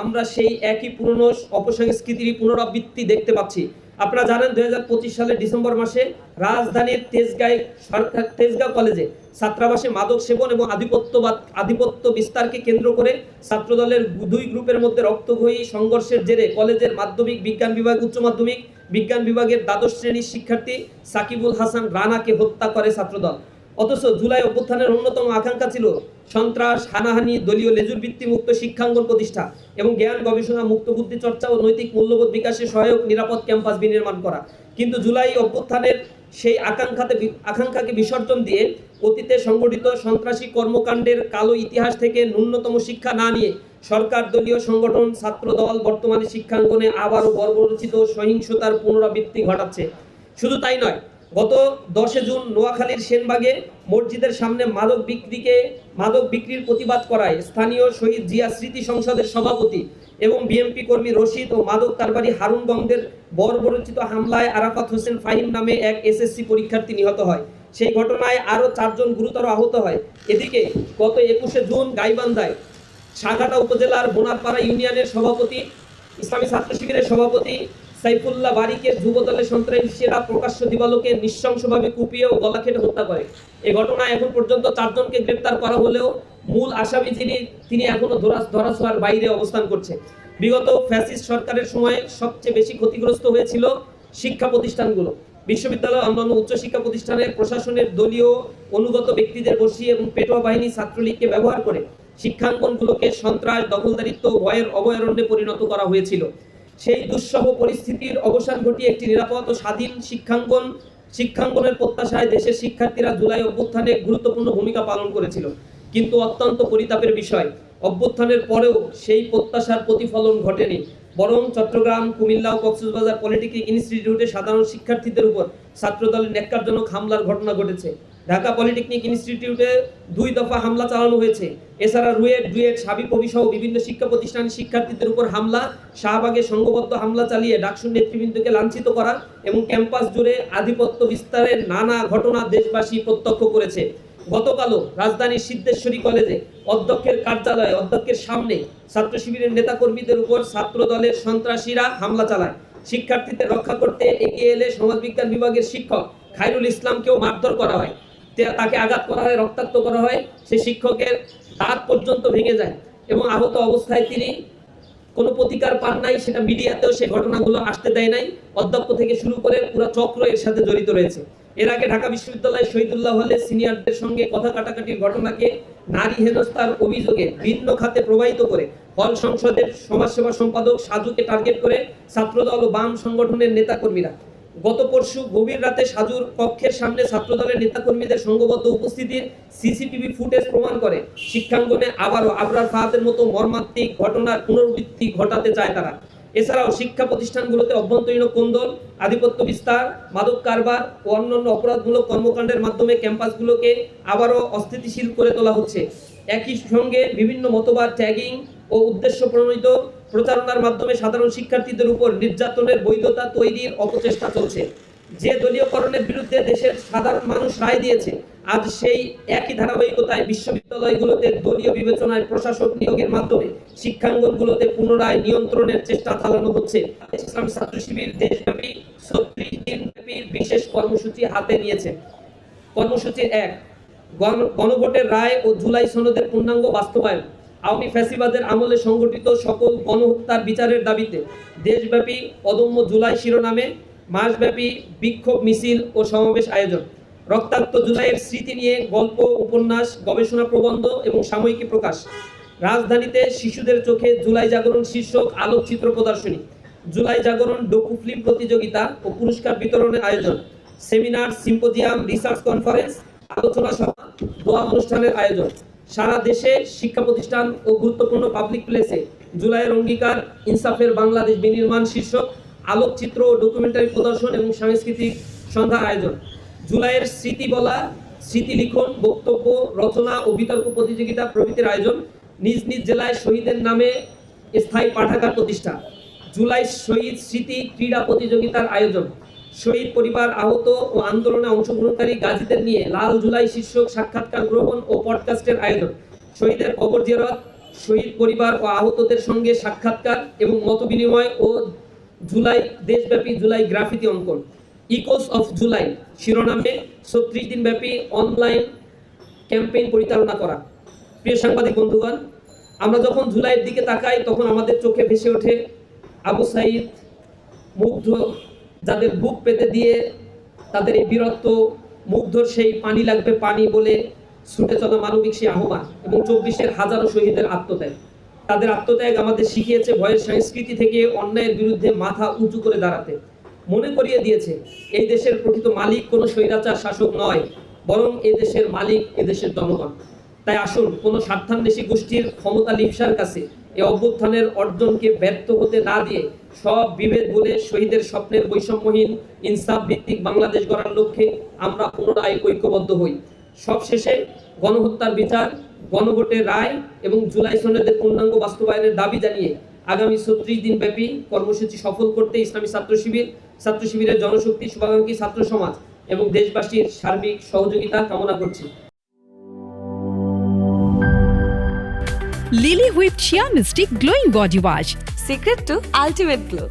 আমরা সেই একই পুরনো অপসংস্কৃতির পুনরাবৃত্তি দেখতে পাচ্ছি। আপনারা জানেন 2025 সালের ডিসেম্বর মাসে রাজধানীর তেজগাঁও কলেজে ছাত্রাবাসে মাদক সেবন এবং আধিপত্য বিস্তারকে কেন্দ্র করে ছাত্রদলের দুই গ্রুপের মধ্যে রক্তক্ষয়ী সংঘর্ষের জেরে কলেজের মাধ্যমিক বিজ্ঞান বিভাগ, উচ্চ মাধ্যমিক বিজ্ঞান বিভাগের দ্বাদশ শ্রেণীর শিক্ষার্থী সাকিবুল হাসান রানাকে হত্যা করে ছাত্রদল। অথচ জুলাই অভ্যুত্থানের অন্যতম আকাঙ্ক্ষা ছিল সন্ত্রাস, হানাহানি, দলীয় লেজুর ভিত্তি মুক্ত শিক্ষাঙ্গন প্রতিষ্ঠা এবং জ্ঞান গবেষণা, মুক্ত বুদ্ধি চর্চা ও নৈতিক মূল্যবোধ বিকাশে সহায়ক নিরাপদ ক্যাম্পাস বিনির্মাণ করা। কিন্তু জুলাই অভ্যুত্থানের সেই আকাঙ্ক্ষাকে বিসর্জন দিয়ে অতীতে সংগঠিত সন্ত্রাসী কর্মকাণ্ডের কালো ইতিহাস থেকে ন্যূনতম শিক্ষা না নিয়ে সরকার, দলীয় সংগঠন, ছাত্রদল বর্তমানে শিক্ষাঙ্গনে আবারও বর্বরচিত সহিংসতার পুনরাবৃত্তি ঘটাচ্ছে। শুধু তাই নয়, গত 10 জুন নোয়াখালীর সেনবাগে মসজিদের সামনে মাদক বিক্রির প্রতিবাদ করায় স্থানীয় শহীদ জিয়া স্মৃতি সংসদের সভাপতি এবং বিএনপি কর্মী রশিদ ও মাদক কারবারি হারুন গঙ্গের বর্বরচিত হামলায় আরাফাত হোসেন ফাহিম নামে এক এসএসসি পরীক্ষার্থী নিহত হয়। সেই ঘটনায় আরও 4 জন গুরুতর আহত হয়। এদিকে গত 21 জুন গাইবান্ধায় সাঘাটা উপজেলার বোনারপাড়া ইউনিয়নের সভাপতি, ইসলামী ছাত্র শিবিরের সভাপতি সাইফুল্লাহ বারিকে যুবদলের সন্ত্রাসীরা প্রকাশ্য দিবালোকে নৃশংসভাবে কুপিয়ে ও গলা কেটে হত্যা করে। এই ঘটনায় এখন পর্যন্ত 4 জনকে গ্রেপ্তার করা হলেও মূল আসামি তিনি এখনো ধরাছোঁয়ার বাইরে অবস্থান করছে। বিগত ফ্যাসিস্ট সরকারের সময় সবচেয়ে বেশি ক্ষতিগ্রস্ত হয়েছিল শিক্ষা প্রতিষ্ঠানগুলো। বিশ্ববিদ্যালয়, অন্যান্য উচ্চশিক্ষা প্রতিষ্ঠানের প্রশাসনের দলীয় অনুগত ব্যক্তিদের বসিয়ে এবং পেটোয়া বাহিনী ছাত্রলীগকে ব্যবহার করে শিক্ষাঙ্গনগুলোকে সন্ত্রাস, দখলদারিত্ব, ভয়ের অভয়ারণ্যে পরিণত করা হয়েছিল। সেই দুঃসহ পরিস্থিতির অবসান ঘটিয়ে একটি নিরাপদ ও স্বাধীন শিক্ষাঙ্গনের প্রত্যাশায় দেশের শিক্ষার্থীরা জুলাই অভ্যুত্থানে গুরুত্বপূর্ণ ভূমিকা পালন করেছিল। কিন্তু অত্যন্ত পরিতাপের বিষয়, অভ্যুত্থানের পরেও সেই প্রত্যাশার প্রতিফলন ঘটেনি। বরং চট্টগ্রাম, কুমিল্লা ও কক্সবাজার পলিটেকনিক ইনস্টিটিউটে সাধারণ শিক্ষার্থীদের উপর ছাত্রদলের ন্যাক্কারজনক হামলার ঘটনা ঘটেছে। ঢাকা পলিটেকনিক ইনস্টিটিউটে 2 দফা হামলা চালানো হয়েছে। এছাড়া রুয়েট, ডুয়েট, সাবিপ্রবি সহ বিভিন্ন শিক্ষা প্রতিষ্ঠানের শিক্ষার্থীদের উপর হামলা, শাহবাগে সংঘবদ্ধ হামলা চালিয়ে ডাকসুর নেতৃবৃন্দকে লাঞ্ছিত করা এবং ক্যাম্পাস জুড়ে আধিপত্য বিস্তারের নানা ঘটনা দেশবাসী প্রত্যক্ষ করেছে। গতকালও রাজধানীর সিদ্ধেশ্বরী কলেজে অধ্যক্ষের সামনে ছাত্র শিবিরের নেতাকর্মীদের উপর ছাত্রদলের সন্ত্রাসীরা হামলা চালায়। শিক্ষার্থীদের রক্ষা করতে এগিয়ে এলে সমাজবিজ্ঞান বিভাগের শিক্ষক খায়রুল ইসলামকেও মারধর করা হয়, তাকে আঘাত করা হয়, রক্তাক্ত করা হয়। সেই শিক্ষকের দাঁত পর্যন্ত ভেঙে যায় এবং আহত অবস্থায় তিনি কোনো প্রতিকার পান নাই। সেটা মিডিয়াতেও সেই ঘটনাগুলো আসতে দেয় নাই। অধ্যক্ষ থেকে শুরু করে পুরো চক্র এর সাথে জড়িত রয়েছে। এর আগে ঢাকা বিশ্ববিদ্যালয় শহীদুল্লাহ হলে সিনিয়রদের সঙ্গে কথা কাটাকাটির ঘটনাকে নারী হেনস্থার অভিযোগে ভিন্ন খাতে প্রবাহিত করে হল সংসদের সমাজসেবা সম্পাদক সাজুকে টার্গেট করে ছাত্রদল ও বাম সংগঠনের নেতাকর্মীরা। গত পরশু গভীর রাতে সাজুর কক্ষের সামনে ছাত্রদলের নেতাকর্মীদের সংঘবদ্ধ উপস্থিতির সিসিটিভি ফুটেজ প্রমাণ করে শিক্ষাঙ্গনে আবারও আবরার ফাহাদের মতো মর্মান্তিক ঘটনার পুনরাবৃত্তি ঘটাতে চায় তারা। এছাড়াও শিক্ষা প্রতিষ্ঠানগুলোতে অভ্যন্তরীণ কোন্দল, আধিপত্য বিস্তার, মাদক কারবার ও অন্যান্য অপরাধমূলক কর্মকাণ্ডের মাধ্যমে ক্যাম্পাসগুলোকে আবারও অস্থিতিশীল করে তোলা হচ্ছে। একই সঙ্গে বিভিন্ন মতবাদ, ট্যাগিং ও উদ্দেশ্য প্রণোদিত প্রচারণার মাধ্যমে সাধারণ শিক্ষার্থীদের উপর নির্যাতনের বৈধতা তৈরির অপচেষ্টা চলছে। যে দলীয়করণের বিরুদ্ধে দেশের সাধারণ মানুষ রায় দিয়েছে, আজ সেই একই ধারাবাহিকতায় বিশ্ববিদ্যালয়গুলোতে দলীয় বিবেচনায় প্রশাসক নিয়োগের মাধ্যমে শিক্ষাঙ্গনগুলোতে পুনরায় নিয়ন্ত্রণের চেষ্টা চালানো হচ্ছে। ইসলামী ছাত্র শিবির দেশব্যাপী 36 দিনব্যাপী বিশেষ কর্মসূচি হাতে নিয়েছে। কর্মসূচির 1, গণভোটের রায় ও জুলাই সনদের পূর্ণাঙ্গ বাস্তবায়ন। আওয়ামী ফ্যাসিবাদের আমলে সংগঠিত সকল গণহত্যার বিচারের দাবিতে দেশব্যাপী অদম্য জুলাই শিরোনামে মাসব্যাপী বিক্ষোভ মিছিল ও সমাবেশ আয়োজন। রক্তাক্ত জুলাইয়ের স্মৃতি নিয়ে গল্প, উপন্যাস, গবেষণা প্রবন্ধ এবং সাময়িকী প্রকাশ। রাজধানীতে শিশুদের চোখে জুলাই জাগরণ শীর্ষক আলোকচিত্র প্রদর্শনী। জুলাই জাগরণ ডকু ফিল্ম প্রতিযোগিতা ও পুরস্কার বিতরণের আয়োজন। সেমিনার, সিম্পোজিয়াম, রিসার্চ কনফারেন্স, আলোচনা সভা, দোয়া অনুষ্ঠানের আয়োজন। সারা দেশে শিক্ষা প্রতিষ্ঠান ও গুরুত্বপূর্ণ পাবলিক প্লেসে জুলাইয়ের অঙ্গীকার, ইনসাফের বাংলাদেশ বিনির্মাণ শীর্ষক আলোকচিত্র ও ডকুমেন্টারি প্রদর্শন এবং সাংস্কৃতিক সন্ধ্যার আয়োজন। জুলাইয়ের স্মৃতি বলা, স্মৃতি লিখন, বক্তব্য রচনা ও বিতর্ক প্রতিযোগিতা প্রভৃতির আয়োজন। নিজ নিজ জেলায় শহীদের নামে স্থায়ী পাঠাগার প্রতিষ্ঠা। জুলাই শহীদ স্মৃতি ক্রীড়া প্রতিযোগিতার আয়োজন। শহীদ পরিবার, আহত ও আন্দোলনে অংশগ্রহণকারী গাজীদের নিয়ে লাল জুলাই শীর্ষক সাক্ষাৎকার গ্রহণ ও পডকাস্টের আয়োজন। শহীদের কবর জিয়ারত, শহীদ পরিবার ও আহতদের সঙ্গে সাক্ষাৎকার এবং মতবিনিময় ও জুলাই দেশব্যাপী জুলাই গ্রাফিতি অঙ্কন। ইকোস অফ জুলাই শিরোনামে 36 দিনব্যাপী অনলাইন ক্যাম্পেইন পরিচালনা করা। প্রিয় সাংবাদিক বন্ধুগণ, আমরা যখন জুলাইয়ের দিকে তাকাই তখন আমাদের চোখে ভেসে ওঠে আবু সাঈদ, মুগ্ধ, যাদের বুক পেতে দিয়ে তাদের এই বীরত্ব, মুগ্ধর সেই পানি লাগবে পানি বলে ছুটে চলা মানবিক সেই আহ্বান এবং 24-এর হাজারো শহীদের আত্মত্যাগ। তাদের আত্মত্যাগ আমাদের শিখিয়েছে ভয়ের সংস্কৃতি থেকে অন্যায়ের বিরুদ্ধে মাথা উঁচু করে দাঁড়াতে। মনে করিয়ে দিয়েছে এই দেশের প্রকৃত মালিক কোনো স্বৈরাচার শাসক নয়, বরং এই দেশের মালিক এদেশের জনগণ। তাই আসুন কোনো স্বার্থান্বেষী গোষ্ঠীর ক্ষমতা লিপ্সার কাছে এই অভ্যুত্থানের অর্জনকে ব্যর্থ হতে না দিয়ে সব বিভেদ বলে শহীদের স্বপ্নের বৈষম্যহীন ইনসাফ ভিত্তিক বাংলাদেশ গড়ার লক্ষ্যে আমরা পুনরায় ঐক্যবদ্ধ হই। সবশেষে গণহত্যার বিচার, গণভোটের রায় এবং জুলাই সনদের পূর্ণাঙ্গ বাস্তবায়নের দাবি জানিয়ে আগামী 36 দিনব্যাপী কর্মসূচি সফল করতে ইসলামী ছাত্র শিবিরের জনশক্তি, শুভাকাঙ্ক্ষী ছাত্র সমাজ এবং দেশবাসীর সার্বিক সহযোগিতা কামনা করছি। Lily Whipped Shea Mystic Glowing Body Wash. Secret to ultimate glow.